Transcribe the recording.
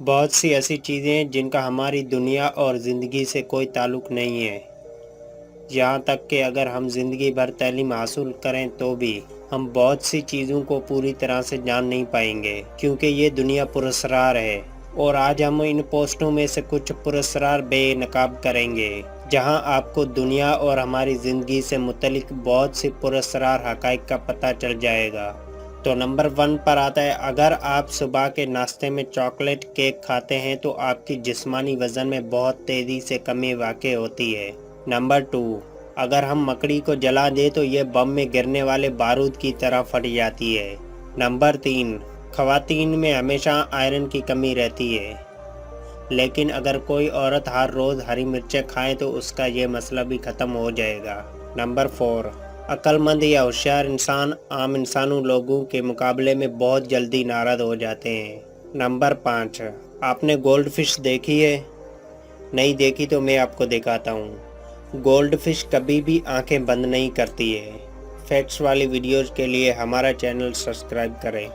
بہت سی ایسی چیزیں ہیں جن کا ہماری دنیا اور زندگی سے کوئی تعلق نہیں ہے، یہاں تک کہ اگر ہم زندگی بھر تعلیم حاصل کریں تو بھی ہم بہت سی چیزوں کو پوری طرح سے جان نہیں پائیں گے، کیونکہ یہ دنیا پراسرار ہے۔ اور آج ہم ان پوسٹوں میں سے کچھ پراسرار بے نقاب کریں گے، جہاں آپ کو دنیا اور ہماری زندگی سے متعلق بہت سی پراسرار حقائق کا پتہ چل جائے گا۔ تو نمبر 1 پر آتا ہے، اگر آپ صبح کے ناشتے میں چاکلیٹ کیک کھاتے ہیں تو آپ کی جسمانی وزن میں بہت تیزی سے کمی واقع ہوتی ہے۔ نمبر 2، اگر ہم مکڑی کو جلا دیں تو یہ بم میں گرنے والے بارود کی طرح پھٹ جاتی ہے۔ نمبر 3، خواتین میں ہمیشہ آئرن کی کمی رہتی ہے، لیکن اگر کوئی عورت ہر روز ہری مرچیں کھائے تو اس کا یہ مسئلہ بھی ختم ہو جائے گا۔ نمبر 4، عقل مند یا ہوشیار انسان عام انسانوں لوگوں کے مقابلے میں بہت جلدی ناراض ہو جاتے ہیں۔ نمبر 5، آپ نے گولڈ فش دیکھی ہے؟ نہیں دیکھی تو میں آپ کو دکھاتا ہوں۔ گولڈ فش کبھی بھی آنکھیں بند نہیں کرتی ہے۔ فیکٹس والی ویڈیوز کے لیے ہمارا چینل سبسکرائب کریں۔